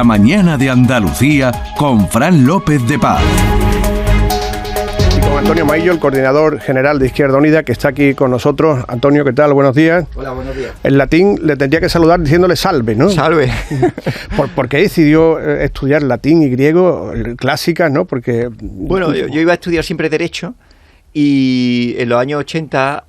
La mañana de Andalucía con Fran López de Paz. Antonio Maillo, el coordinador general de Izquierda Unida, que está aquí con nosotros. Antonio, ¿qué tal? Buenos días. Hola, buenos días. En latín le tendría que saludar diciéndole salve, ¿no? Salve. ¿Por qué decidió estudiar latín y griego, clásicas, no? Porque... Bueno, yo iba a estudiar siempre Derecho y en los años 80,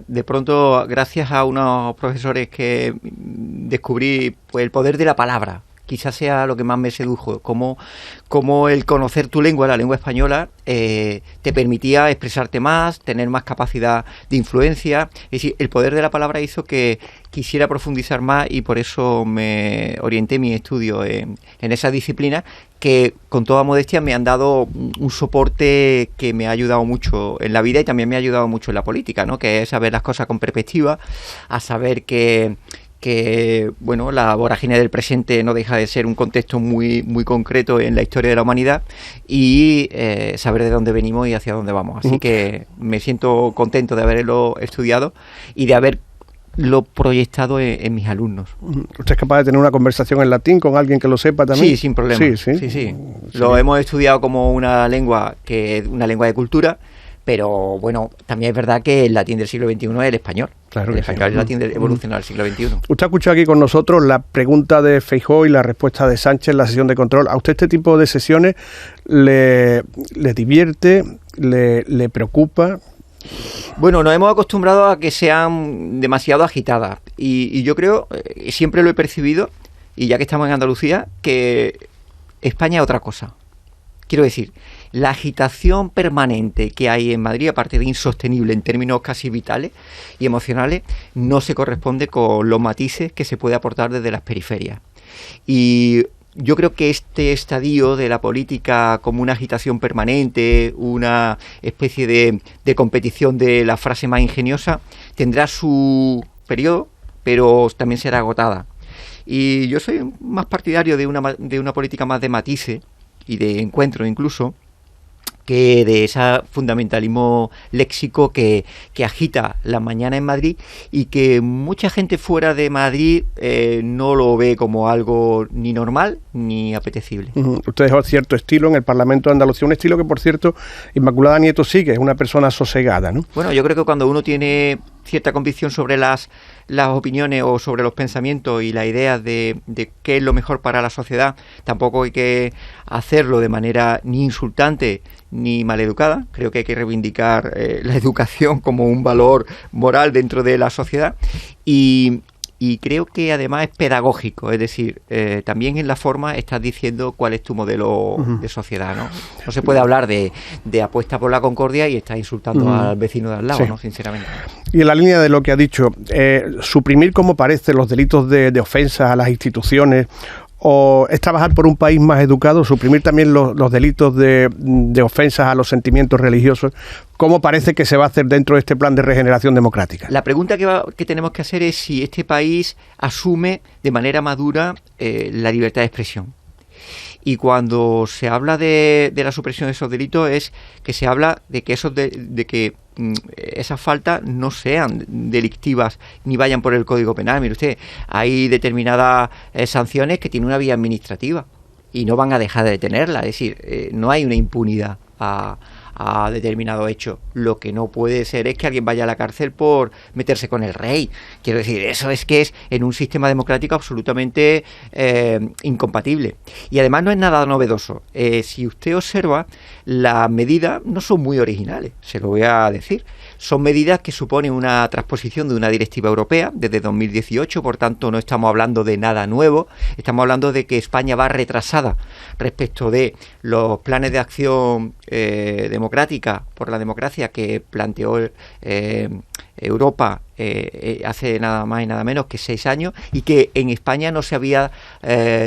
de pronto, gracias a unos profesores que descubrí pues, el poder de la palabra. Quizás sea lo que más me sedujo, como el conocer tu lengua, la lengua española, te permitía expresarte más, tener más capacidad de influencia. Es decir, el poder de la palabra hizo que quisiera profundizar más y por eso me orienté mi estudio en esa disciplina que, con toda modestia, me han dado un soporte que me ha ayudado mucho en la vida y también me ha ayudado mucho en la política, ¿no? Que es saber las cosas con perspectiva, a saber que bueno, la vorágine del presente no deja de ser un contexto muy, muy concreto en la historia de la humanidad y saber de dónde venimos y hacia dónde vamos. Así que me siento contento de haberlo estudiado y de haberlo proyectado en mis alumnos. ¿Usted es capaz de tener una conversación en latín con alguien que lo sepa también? Sí, sin problema. Sí. Lo hemos estudiado como una lengua de cultura. Pero bueno, también es verdad que el latín del siglo XXI es el español. Claro, el español es el latín evolucionado del siglo XXI. Usted ha escuchado aquí con nosotros la pregunta de Feijóo y la respuesta de Sánchez en la sesión de control. ¿A usted este tipo de sesiones le divierte, le preocupa? Bueno, nos hemos acostumbrado a que sean demasiado agitadas. Y yo creo, siempre lo he percibido, y ya que estamos en Andalucía, que España es otra cosa. Quiero decir, la agitación permanente que hay en Madrid, aparte de insostenible en términos casi vitales y emocionales, no se corresponde con los matices que se puede aportar desde las periferias. Y yo creo que este estadio de la política como una agitación permanente, una especie de competición de la frase más ingeniosa, tendrá su periodo, pero también será agotada. Y yo soy más partidario de una política más de matices y de encuentro incluso, que de ese fundamentalismo léxico que agita la mañana en Madrid y que mucha gente fuera de Madrid no lo ve como algo ni normal ni apetecible. Usted dejó cierto estilo en el Parlamento de Andalucía, un estilo que, por cierto, Inmaculada Nieto sigue, es una persona sosegada, ¿no? Bueno, yo creo que cuando uno tiene cierta convicción sobre las opiniones o sobre los pensamientos y las ideas de qué es lo mejor para la sociedad, tampoco hay que hacerlo de manera ni insultante ni maleducada. Creo que hay que reivindicar la educación como un valor moral dentro de la sociedad y creo que además es pedagógico, es decir, también en la forma estás diciendo cuál es tu modelo de sociedad, ¿no? No se puede hablar de apuesta por la concordia y estás insultando al vecino de al lado, sí. ¿No? Sinceramente. Y en la línea de lo que ha dicho, suprimir como parece los delitos de ofensas a las instituciones, o es trabajar por un país más educado, suprimir también los delitos de ofensas a los sentimientos religiosos, ¿cómo parece que se va a hacer dentro de este plan de regeneración democrática? La pregunta que tenemos que hacer es si este país asume de manera madura la libertad de expresión. Y cuando se habla de la supresión de esos delitos es que se habla de que esas faltas no sean delictivas ni vayan por el Código Penal. Mire usted, hay determinadas sanciones que tienen una vía administrativa y no van a dejar de tenerla. Es decir, no hay una impunidad a determinado hecho. Lo que no puede ser es que alguien vaya a la cárcel por meterse con el rey. Quiero decir, eso es que es en un sistema democrático absolutamente incompatible. Y además no es nada novedoso. Si usted observa, las medidas no son muy originales, se lo voy a decir. Son medidas que suponen una transposición de una directiva europea desde 2018, por tanto no estamos hablando de nada nuevo, estamos hablando de que España va retrasada respecto de los planes de acción democrática por la democracia que planteó Europa hace nada más y nada menos que 6 años y que en España no se había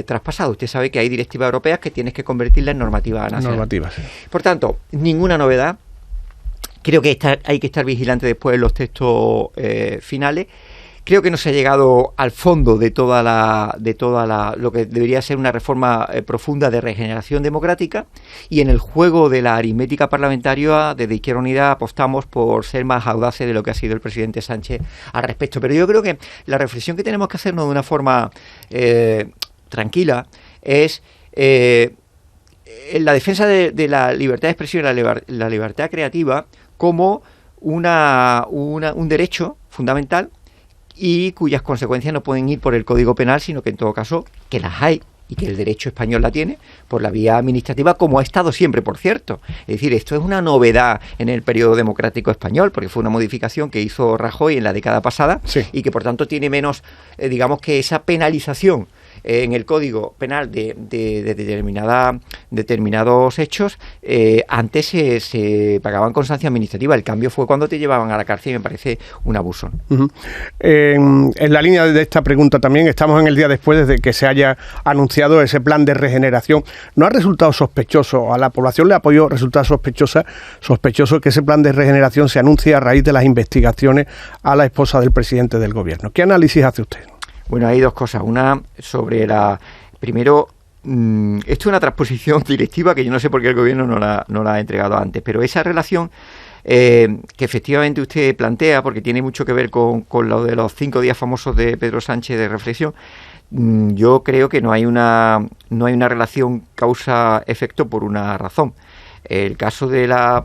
traspasado. Usted sabe que hay directivas europeas que tienes que convertirlas en normativa nacional. Sí. Por tanto, ninguna novedad. Creo que hay que estar vigilante después en los textos finales. Creo que no se ha llegado al fondo de toda lo que debería ser una reforma profunda de regeneración democrática, y en el juego de la aritmética parlamentaria desde Izquierda Unida apostamos por ser más audaces de lo que ha sido el presidente Sánchez al respecto. Pero yo creo que la reflexión que tenemos que hacernos de una forma tranquila es la defensa de la libertad de expresión y la libertad creativa como un derecho fundamental y cuyas consecuencias no pueden ir por el Código Penal, sino que en todo caso que las hay y que el derecho español la tiene por la vía administrativa, como ha estado siempre, por cierto. Es decir, esto es una novedad en el periodo democrático español, porque fue una modificación que hizo Rajoy en la década pasada, sí, y que por tanto tiene menos, digamos que esa penalización en el Código Penal de determinados hechos, antes se pagaban con sanción administrativa. El cambio fue cuando te llevaban a la cárcel y me parece un abuso. Uh-huh. En la línea de esta pregunta también, estamos en el día después de que se haya anunciado ese plan de regeneración. ¿No ha resultado sospechoso, a la población le ha podido resultar sospechoso que ese plan de regeneración se anuncie a raíz de las investigaciones a la esposa del presidente del gobierno? ¿Qué análisis hace usted? Bueno, hay dos cosas. Una sobre primero, esto es una transposición directiva que yo no sé por qué el gobierno no la ha entregado antes, pero esa relación que efectivamente usted plantea, porque tiene mucho que ver con lo de los 5 días famosos de Pedro Sánchez de reflexión, yo creo que no hay una relación causa-efecto por una razón. El caso de la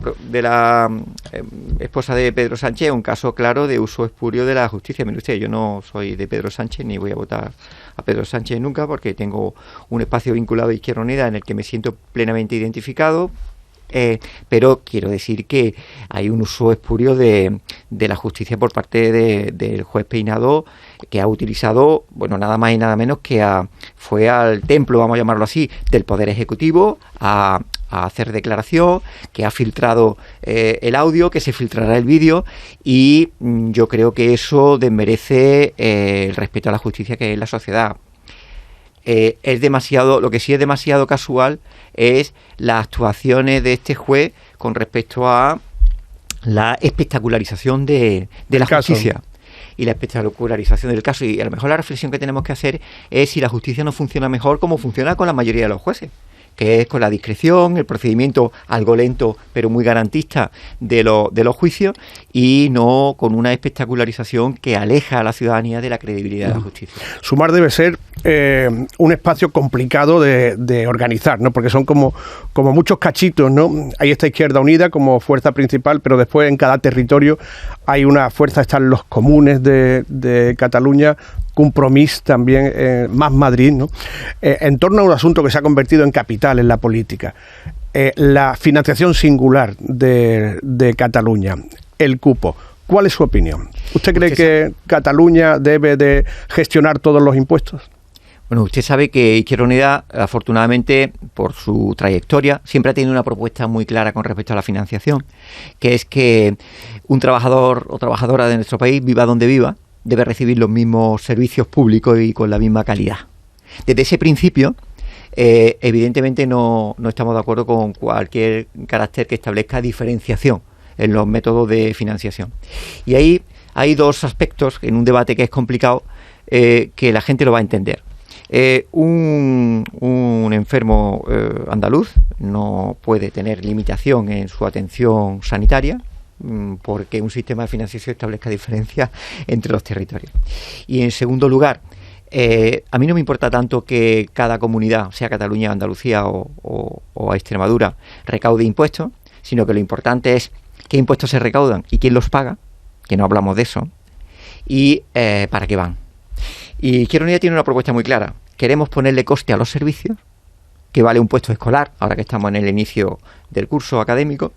esposa de Pedro Sánchez es un caso claro de uso espurio de la justicia. Mire usted, yo no soy de Pedro Sánchez ni voy a votar a Pedro Sánchez nunca, porque tengo un espacio vinculado a Izquierda Unida en el que me siento plenamente identificado. Pero quiero decir que hay un uso espurio de la justicia por parte del juez Peinado, que ha utilizado, bueno, nada más y nada menos que fue al templo, vamos a llamarlo así, del Poder Ejecutivo a hacer declaración, que ha filtrado el audio, que se filtrará el vídeo, y yo creo que eso desmerece el respeto a la justicia que es la sociedad. Lo que sí es demasiado casual es las actuaciones de este juez con respecto a la espectacularización de la justicia y la espectacularización del caso. Y a lo mejor la reflexión que tenemos que hacer es si la justicia no funciona mejor como funciona con la mayoría de los jueces, que es con la discreción, el procedimiento algo lento pero muy garantista de los juicios, y no con una espectacularización que aleja a la ciudadanía de la credibilidad de la justicia. Sumar debe ser un espacio complicado de organizar, ¿no? Porque son como muchos cachitos, ¿no? Ahí está Izquierda Unida como fuerza principal, pero después en cada territorio hay una fuerza, están los comunes de Cataluña, Compromís también, Más Madrid, ¿no? En torno a un asunto que se ha convertido en capital en la política, la financiación singular de Cataluña, el cupo. ¿Cuál es su opinión? ¿Usted cree que Cataluña debe de gestionar todos los impuestos? Bueno, usted sabe que Izquierda Unida, afortunadamente, por su trayectoria, siempre ha tenido una propuesta muy clara con respecto a la financiación, que es que un trabajador o trabajadora de nuestro país, viva donde viva, debe recibir los mismos servicios públicos y con la misma calidad. Desde ese principio, evidentemente no estamos de acuerdo con cualquier carácter que establezca diferenciación en los métodos de financiación. Y ahí hay dos aspectos en un debate que es complicado, que la gente lo va a entender. Un enfermo andaluz no puede tener limitación en su atención sanitaria porque un sistema de financiación establezca diferencias entre los territorios. Y en segundo lugar, a mí no me importa tanto que cada comunidad, sea Cataluña, Andalucía o Extremadura, recaude impuestos, sino que lo importante es qué impuestos se recaudan y quién los paga, que no hablamos de eso, y para qué van. Y Izquierda Unida tiene una propuesta muy clara. Queremos ponerle coste a los servicios, que vale un puesto escolar, ahora que estamos en el inicio del curso académico.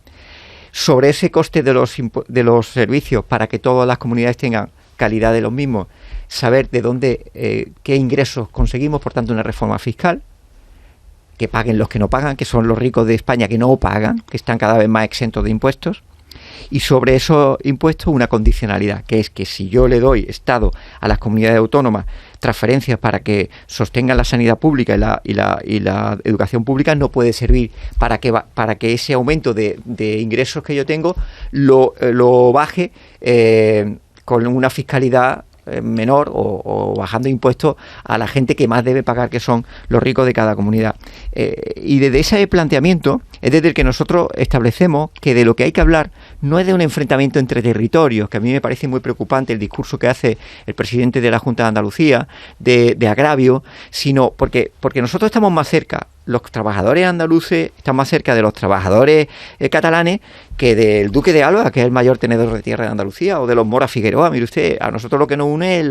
Sobre ese coste de los servicios, para que todas las comunidades tengan calidad de los mismos, saber de dónde, qué ingresos conseguimos, por tanto una reforma fiscal, que paguen los que no pagan, que son los ricos de España que no pagan, que están cada vez más exentos de impuestos. Y sobre esos impuestos una condicionalidad, que es que si yo le doy, Estado, a las comunidades autónomas transferencias para que sostengan la sanidad pública y la educación pública, no puede servir para que ese aumento de ingresos que yo tengo lo baje con una fiscalidad menor o bajando impuestos a la gente que más debe pagar, que son los ricos de cada comunidad. Y desde ese planteamiento es desde el que nosotros establecemos que de lo que hay que hablar no es de un enfrentamiento entre territorios, que a mí me parece muy preocupante el discurso que hace el presidente de la Junta de Andalucía, de agravio, sino porque nosotros estamos más cerca, los trabajadores andaluces están más cerca de los trabajadores catalanes que del Duque de Alba, que es el mayor tenedor de tierra de Andalucía, o de los Mora Figueroa. Mire usted, a nosotros lo que nos une es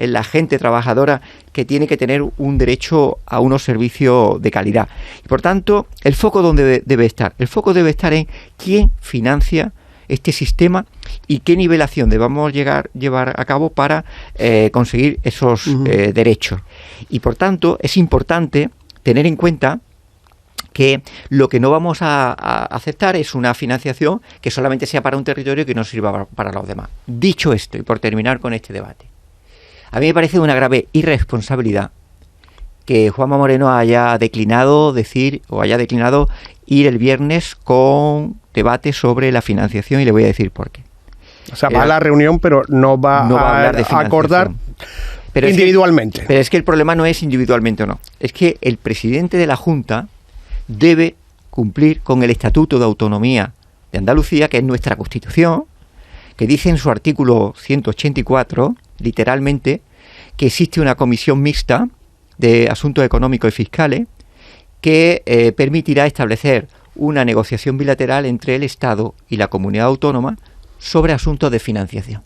la gente trabajadora que tiene que tener un derecho a unos servicios de calidad. Y por tanto, el foco ¿dónde debe estar? El foco debe estar en quién financia este sistema y qué nivelación debamos llevar a cabo para conseguir esos derechos. Y por tanto, es importante tener en cuenta que lo que no vamos a aceptar es una financiación que solamente sea para un territorio y que no sirva para los demás. Dicho esto, y por terminar con este debate, a mí me parece una grave irresponsabilidad que Juanma Moreno haya declinado ir el viernes con debate sobre la financiación, y le voy a decir por qué. O sea, va a la reunión, pero no va a hablar de acordar individualmente. Pero es que el problema no es individualmente o no. Es que el presidente de la Junta debe cumplir con el Estatuto de Autonomía de Andalucía, que es nuestra Constitución, que dice en su artículo 184, literalmente, que existe una comisión mixta de asuntos económicos y fiscales que permitirá establecer una negociación bilateral entre el Estado y la comunidad autónoma sobre asuntos de financiación.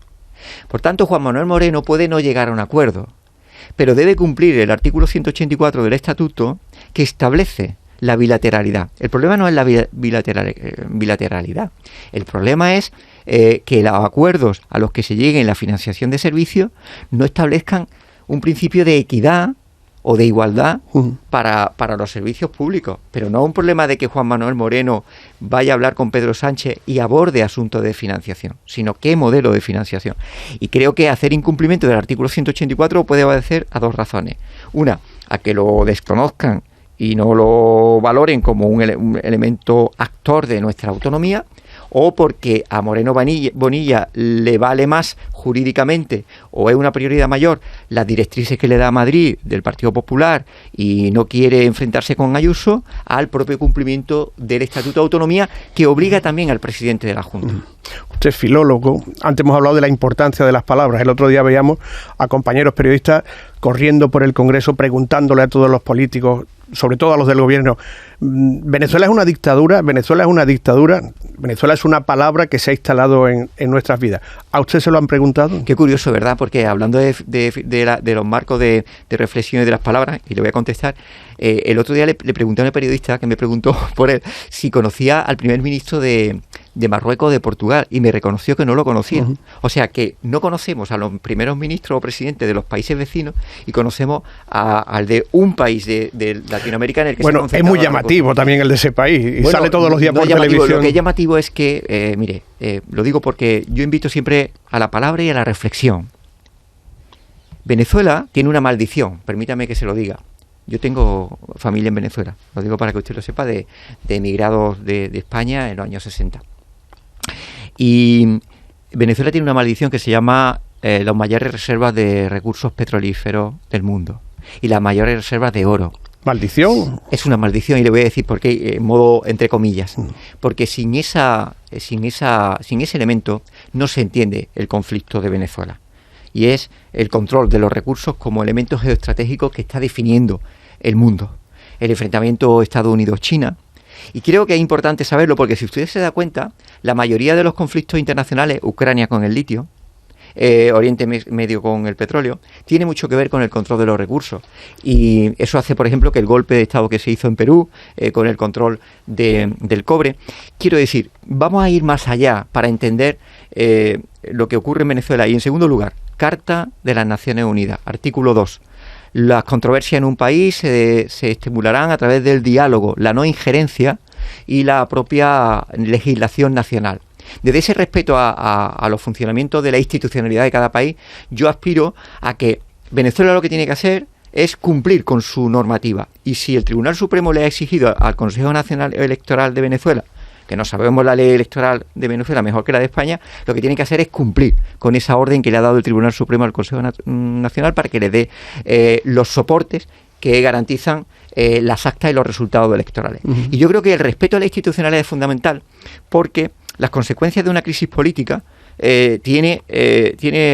Por tanto, Juan Manuel Moreno puede no llegar a un acuerdo, pero debe cumplir el artículo 184 del Estatuto, que establece la bilateralidad. El problema no es la bilateralidad. El problema es que los acuerdos a los que se llegue en la financiación de servicios no establezcan un principio de equidad o de igualdad para los servicios públicos. Pero no un problema de que Juan Manuel Moreno vaya a hablar con Pedro Sánchez y aborde asuntos de financiación, sino qué modelo de financiación. Y creo que hacer incumplimiento del artículo 184 puede obedecer a dos razones. Una, a que lo desconozcan y no lo valoren como un elemento actor de nuestra autonomía, o porque a Moreno Bonilla le vale más jurídicamente o es una prioridad mayor las directrices que le da Madrid del Partido Popular y no quiere enfrentarse con Ayuso al propio cumplimiento del Estatuto de Autonomía, que obliga también al presidente de la Junta. Usted es filólogo. Antes hemos hablado de la importancia de las palabras. El otro día veíamos a compañeros periodistas corriendo por el Congreso preguntándole a todos los políticos, sobre todo a los del gobierno, ¿Venezuela es una dictadura? ¿Venezuela es una dictadura? Venezuela es una palabra que se ha instalado en nuestras vidas. ¿A usted se lo han preguntado? Qué curioso, ¿verdad? Porque hablando de los marcos de reflexión y de las palabras, y le voy a contestar, el otro día le pregunté a un periodista que me preguntó por él si conocía al primer ministro de Marruecos, de Portugal, y me reconoció que no lo conocía. O sea que no conocemos a los primeros ministros o presidentes de los países vecinos y conocemos al de un país de Latinoamérica en el que se concentra. Es muy llamativo también el de ese país y sale todos los días por televisión. Lo que es llamativo es que, lo digo porque yo invito siempre a la palabra y a la reflexión. Venezuela tiene una maldición, permítame que se lo diga. Yo tengo familia en Venezuela, lo digo para que usted lo sepa, de emigrados de España en los años 60. Y Venezuela tiene una maldición que se llama las mayores reservas de recursos petrolíferos del mundo y las mayores reservas de oro. ¿Maldición? Es una maldición, y le voy a decir por qué, en modo entre comillas. Porque sin ese elemento no se entiende el conflicto de Venezuela. Y es el control de los recursos como elemento geoestratégico que está definiendo el mundo. El enfrentamiento Estados Unidos-China. Y creo que es importante saberlo porque si usted se da cuenta, la mayoría de los conflictos internacionales, Ucrania con el litio, Oriente Medio con el petróleo, tiene mucho que ver con el control de los recursos. Y eso hace, por ejemplo, que el golpe de Estado que se hizo en Perú, con el control del cobre. Quiero decir, vamos a ir más allá para entender lo que ocurre en Venezuela. Y en segundo lugar, Carta de las Naciones Unidas, artículo 2. Las controversias en un país se estimularán a través del diálogo, la no injerencia y la propia legislación nacional. Desde ese respeto a los funcionamientos de la institucionalidad de cada país, yo aspiro a que Venezuela lo que tiene que hacer es cumplir con su normativa. Y si el Tribunal Supremo le ha exigido al Consejo Nacional Electoral de Venezuela que no sabemos la ley electoral de Venezuela mejor que la de España, lo que tienen que hacer es cumplir con esa orden que le ha dado el Tribunal Supremo al Consejo Nacional para que le dé los soportes que garantizan las actas y los resultados electorales. Y yo creo que el respeto a la institucionalidad es fundamental, porque las consecuencias de una crisis política tiene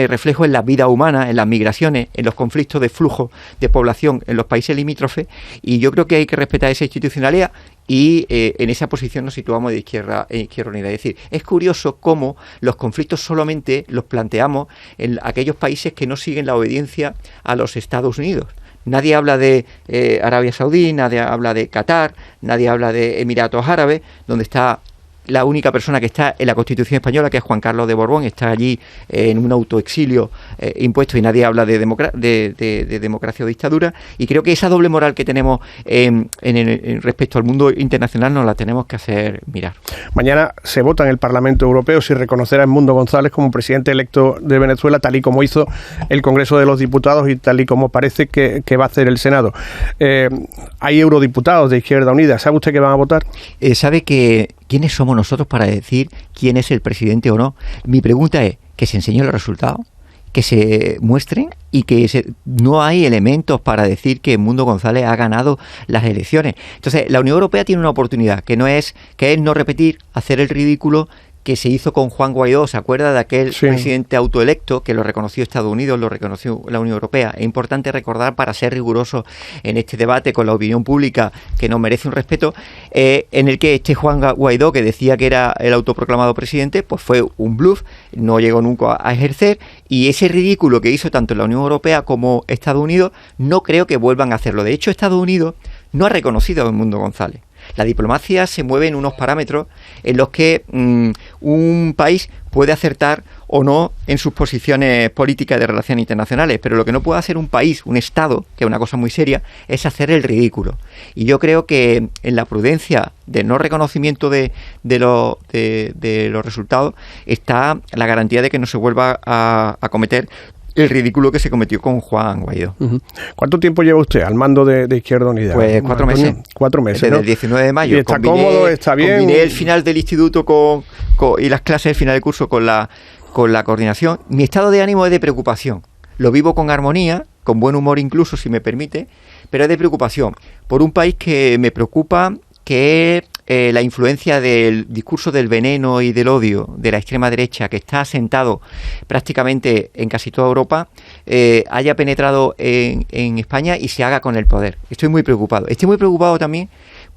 reflejo en la vida humana, en las migraciones, en los conflictos de flujo de población en los países limítrofes, y yo creo que hay que respetar esa institucionalidad, y en esa posición nos situamos de Izquierda Unida. Es decir, es curioso cómo los conflictos solamente los planteamos en aquellos países que no siguen la obediencia a los Estados Unidos. Nadie habla de Arabia Saudí, nadie habla de Qatar, nadie habla de Emiratos Árabes, donde está la única persona que está en la Constitución española, que es Juan Carlos de Borbón, está allí en un autoexilio impuesto, y nadie habla de democracia o dictadura. Y creo que esa doble moral que tenemos respecto al mundo internacional nos la tenemos que hacer mirar. Mañana se vota en el Parlamento Europeo si reconocer a Edmundo González como presidente electo de Venezuela, tal y como hizo el Congreso de los Diputados y tal y como parece que va a hacer el Senado. Hay eurodiputados de Izquierda Unida. ¿Sabe usted que van a votar? ¿Sabe que quiénes somos nosotros para decir quién es el presidente o no? Mi pregunta es que se enseñen los resultados, que se muestren, y que no hay elementos para decir que Edmundo González ha ganado las elecciones. Entonces, la Unión Europea tiene una oportunidad, que es no repetir, hacer el ridículo que se hizo con Juan Guaidó. ¿Se acuerda de aquel presidente autoelecto que lo reconoció Estados Unidos, lo reconoció la Unión Europea? Es importante recordar, para ser riguroso en este debate con la opinión pública, que nos merece un respeto, en el que Juan Guaidó, que decía que era el autoproclamado presidente, pues fue un bluff, no llegó nunca a ejercer, y ese ridículo que hizo tanto la Unión Europea como Estados Unidos, no creo que vuelvan a hacerlo. De hecho, Estados Unidos no ha reconocido a Edmundo González. La diplomacia se mueve en unos parámetros en los que un país puede acertar o no en sus posiciones políticas de relaciones internacionales, pero lo que no puede hacer un país, un Estado, que es una cosa muy seria, es hacer el ridículo. Y yo creo que en la prudencia del no reconocimiento de los resultados está la garantía de que no se vuelva a cometer el ridículo que se cometió con Juan Guaidó. ¿Cuánto tiempo lleva usted al mando de Izquierda Unida? Pues 4 meses. 4 meses, desde ¿no? el 19 de mayo. Y está cómodo, está bien. Combiné el final del instituto y las clases del final del curso con la coordinación. Mi estado de ánimo es de preocupación. Lo vivo con armonía, con buen humor incluso, si me permite, pero es de preocupación por un país que me preocupa, que es la influencia del discurso del veneno y del odio de la extrema derecha, que está asentado prácticamente en casi toda Europa, haya penetrado en España y se haga con el poder. Estoy muy preocupado. Estoy muy preocupado también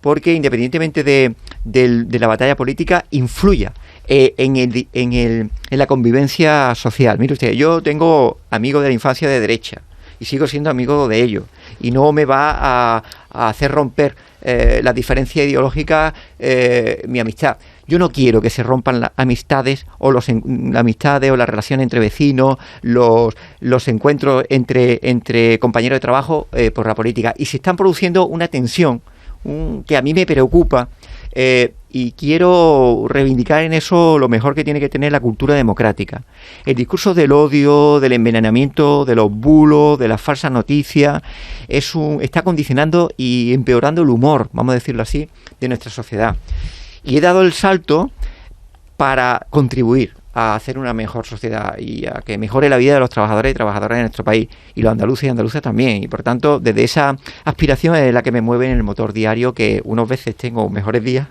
porque, independientemente de la batalla política, influya en la convivencia social. Mire usted, yo tengo amigos de la infancia de derecha y sigo siendo amigo de ellos, y no me va a hacer romper la diferencia ideológica mi amistad. Yo no quiero que se rompan las amistades o las relaciones entre vecinos, los encuentros entre compañeros de trabajo por la política, y se están produciendo una tensión que a mí me preocupa, y quiero reivindicar en eso lo mejor que tiene que tener la cultura democrática. El discurso del odio, del envenenamiento, de los bulos, de las falsas noticias, está condicionando y empeorando el humor, vamos a decirlo así, de nuestra sociedad. Y he dado el salto para contribuir a hacer una mejor sociedad y a que mejore la vida de los trabajadores y trabajadoras de nuestro país, y los andaluces y andaluzas también. Y por tanto, desde esa aspiración es la que me mueve en el motor diario, que unas veces tengo mejores días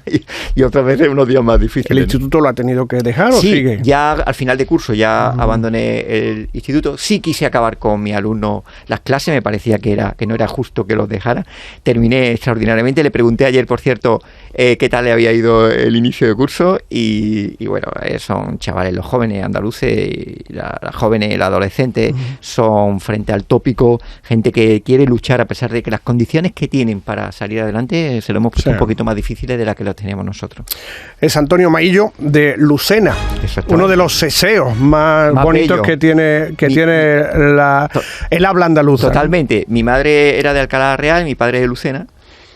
y otras veces unos días más difíciles. ¿El instituto lo ha tenido que dejar o sigue? Ya al final de curso ya abandoné el instituto. Sí quise acabar con mi alumno las clases, me parecía que no era justo que los dejara. Terminé extraordinariamente. Le pregunté ayer, por cierto, qué tal le había ido el inicio de curso, y bueno, son chavales, los jóvenes andaluces, y las jóvenes, los adolescentes, son, frente al tópico, gente que quiere luchar a pesar de que las condiciones que tienen para salir adelante se lo hemos puesto un poquito más difíciles de las que lo teníamos nosotros. Es Antonio Maillo, de Lucena, uno de los seseos más bonitos bello que tiene el habla andaluza. Totalmente. Mi madre era de Alcalá Real, mi padre de Lucena.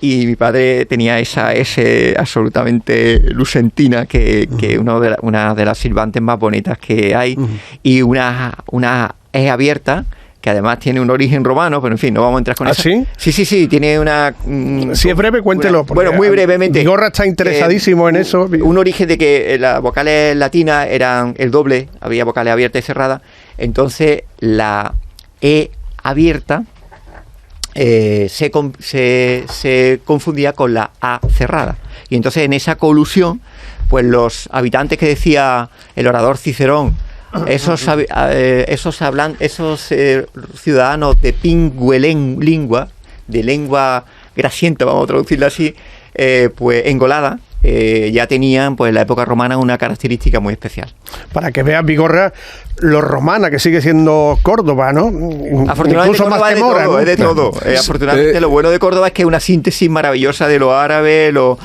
Y mi padre tenía esa S absolutamente lucentina, que una de las silbantes más bonitas que hay, y una E abierta que además tiene un origen romano, pero en fin, no vamos a entrar con eso. ¿Sí? Sí, tiene una... si es breve, cuéntelo. Bueno, muy brevemente. Vigorra está interesadísimo en eso. Un origen de que las vocales latinas eran el doble, había vocales abiertas y cerradas, entonces la E abierta se confundía con la A cerrada. Y entonces en esa colusión, pues los habitantes que decía el orador Cicerón, esos ciudadanos de pingüelengua, de lengua grasienta, vamos a traducirla así, pues engolada, ya tenían pues en la época romana una característica muy especial. Para que veas, Vigorra, lo romana que sigue siendo Córdoba, ¿no? Afortunadamente incluso más que Mora, ¿no? Es de todo. Afortunadamente lo bueno de Córdoba es que es una síntesis maravillosa de lo árabe, lo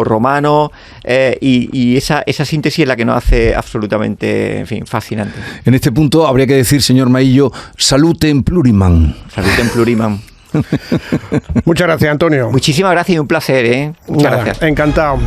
romano, y esa síntesis es la que nos hace absolutamente, en fin, fascinante. En este punto habría que decir, señor Maillo, salutem pluriman. Salutem pluriman. Muchas gracias, Antonio. Muchísimas gracias y un placer, ¿eh? Muchas gracias. Encantado.